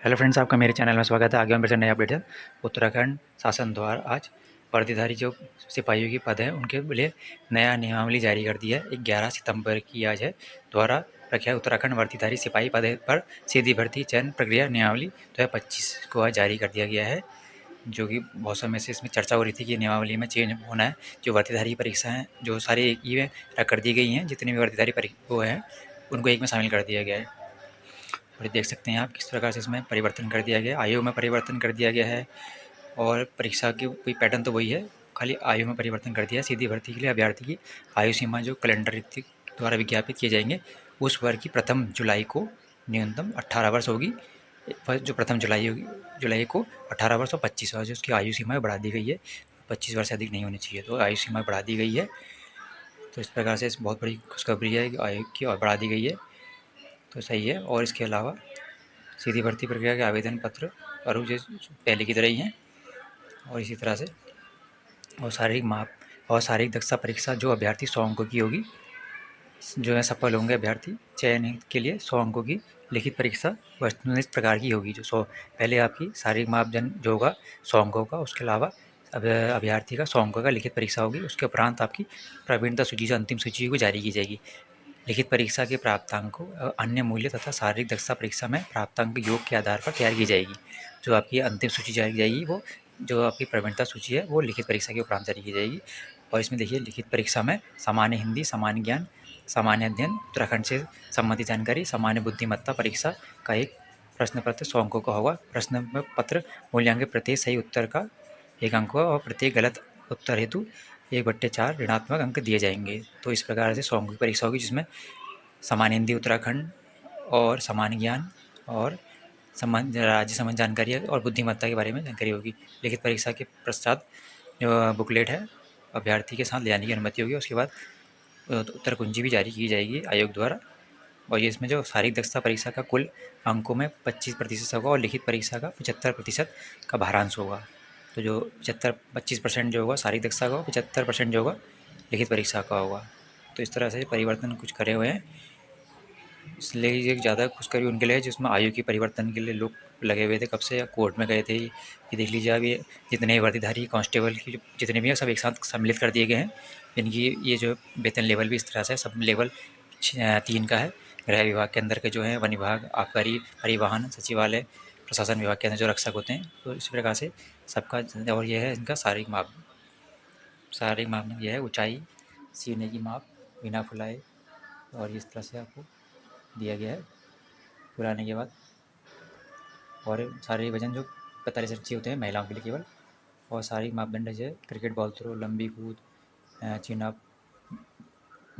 Hello friends, आपका मेरे channel में स्वागत है। आगे हम नया अपडेट है। उत्तराखंड शासन द्वारा आज वर्दीधारी जो सिपाहियों की पद हैं उनके लिए नया नियमावली जारी कर दी है। 11 सितंबर की आज है। द्वारा प्रख्यात उत्तराखंड वर्दीधारी सिपाही पद पर सीधी भर्ती चयन प्रक्रिया नियमावली 2025 को आज जारी कर दिया गया है। जो कि बहुत समय से इसमें चर्चा हो रही थी कि नियमावली में चेंज होना है। जो वर्दीधारी परीक्षा हैं जो सारी एक ही में कर दी गई हैं, जितनी भी वर्दीधारी वो हैं उनको एक में शामिल कर दिया गया है। और देख सकते हैं आप किस प्रकार से इसमें परिवर्तन कर दिया गया है। आयु में परिवर्तन कर दिया गया है और परीक्षा की कोई पैटर्न तो वही है, खाली आयु में परिवर्तन कर दिया है। सीधी भर्ती के लिए अभ्यर्थी की आयु सीमा जो कैलेंडर रीति द्वारा विज्ञापित किए जाएंगे उस वर्ग की प्रथम जुलाई को न्यूनतम 18 वर्ष होगी। जो प्रथम जुलाई को 18 वर्ष और 25 वर्ष उसकी आयु सीमा बढ़ा दी गई है। 25 वर्ष से अधिक नहीं होनी चाहिए, तो आयु सीमा बढ़ा दी गई है। तो इस प्रकार से इस बहुत बड़ी खुशखबरी है कि आयु की और बढ़ा दी गई है, तो सही है। और इसके अलावा सीधी भर्ती प्रक्रिया के आवेदन पत्र और जो पहले की तरह ही हैं। और इसी तरह से और शारीरिक माप और शारीरिक दक्षता परीक्षा जो अभ्यर्थी 100 अंकों की होगी, जो है सफल होंगे अभ्यर्थी चयन के लिए 100 अंकों की लिखित परीक्षा वस्तुनिष्ठ प्रकार की होगी। जो 100 पहले आपकी शारीरिक मापदंड जो होगा 100 अंकों का, उसके अलावा अभ्यर्थी का 100 अंकों का लिखित परीक्षा होगी। उसके उपरांत आपकी प्रवीणता सूची जो अंतिम सूची को जारी की जाएगी। लिखित परीक्षा के प्राप्तांक को अन्य मूल्य तथा शारीरिक दक्षता परीक्षा में प्राप्तांक योग के आधार पर तैयार की जाएगी। जो आपकी अंतिम सूची जारी की जाएगी वो जो आपकी प्रवीणता सूची है वो लिखित परीक्षा के उपरांत जारी की जाएगी। और इसमें देखिए लिखित परीक्षा में सामान्य हिंदी, सामान्य ज्ञान, सामान्य अध्ययन, उत्तराखंड से संबंधित जानकारी, सामान्य बुद्धिमत्ता परीक्षा का एक प्रश्न पत्र 100 अंकों का होगा। प्रश्न पत्र मूल्यांकन प्रत्येक सही उत्तर का 1 अंक होगा और प्रत्येक गलत उत्तर हेतु 1/4 ऋणात्मक अंक दिए जाएंगे। तो इस प्रकार से 100 अंकों की परीक्षा होगी, जिसमें सामान्य हिंदी उत्तराखंड और सामान्य ज्ञान और सामान्य राज्य संबंधी जानकारी और बुद्धिमत्ता के बारे में जानकारी होगी। लिखित परीक्षा के पश्चात जो बुकलेट है अभ्यर्थी के साथ ले जाने की अनुमति होगी। उसके बाद उत्तर कुंजी भी जारी की जाएगी आयोग द्वारा। और ये इसमें जो शारीरिक दक्षता परीक्षा का कुल अंकों में 25% होगा और लिखित परीक्षा का 75% का भारांश होगा। तो जो 25% जो होगा शारीरिक दक्षता का, 75% जो होगा लिखित परीक्षा का होगा। तो इस तरह से परिवर्तन कुछ करे हुए हैं। इसलिए ये ज़्यादा खुशखबरी उनके लिए है जिसमें आयु के परिवर्तन के लिए लोग लगे हुए थे कब से, या कोर्ट में गए थे। ये देख लीजिए अब ये जितने वर्दीधारी कांस्टेबल की जितने भी हैं सब एक साथ सम्मिलित कर दिए गए हैं। इनकी ये जो वेतन लेवल भी इस तरह से सब लेवल 3 का है। गृह विभाग के अंदर के जो है वन विभाग, आबकारी, परिवहन, सचिवालय, प्रशासन विभाग के अंदर जो रक्षक होते हैं, तो इसी प्रकार से सबका। और यह है इनका शारीरिक मापदंड यह है ऊंचाई, सीने की माप बिना फुलाए, और इस तरह से आपको दिया गया है फुलाने के बाद। और शारीरिक वजन जो 45 इंची होते हैं महिलाओं के लिए केवल। और शारीरिक मापदंड जैसे क्रिकेट बॉल थ्रो, लंबी कूद, चिन अप,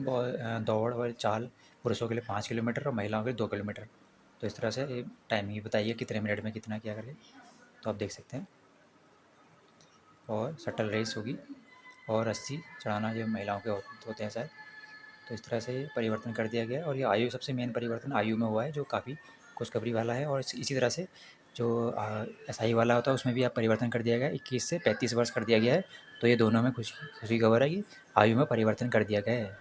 दौड़ और चाल पुरुषों के लिए 5 किलोमीटर और महिलाओं के लिए 2 किलोमीटर। तो इस तरह से ये टाइमिंग बताइए कितने मिनट में कितना क्या करके, तो आप देख सकते हैं। और शटल रेस होगी और रस्सी चढ़ाना जो महिलाओं के होते हैं शायद। तो इस तरह से ये परिवर्तन कर दिया गया है। और ये आयु सबसे मेन परिवर्तन आयु में हुआ है जो काफ़ी खुशखबरी वाला है। और इसी तरह से जो एसआई वाला होता है उसमें भी आप परिवर्तन कर दिया गया है, 21 से 35 वर्ष कर दिया गया है। तो ये दोनों में खुशी खुशी खबर है कि आयु में परिवर्तन कर दिया गया है।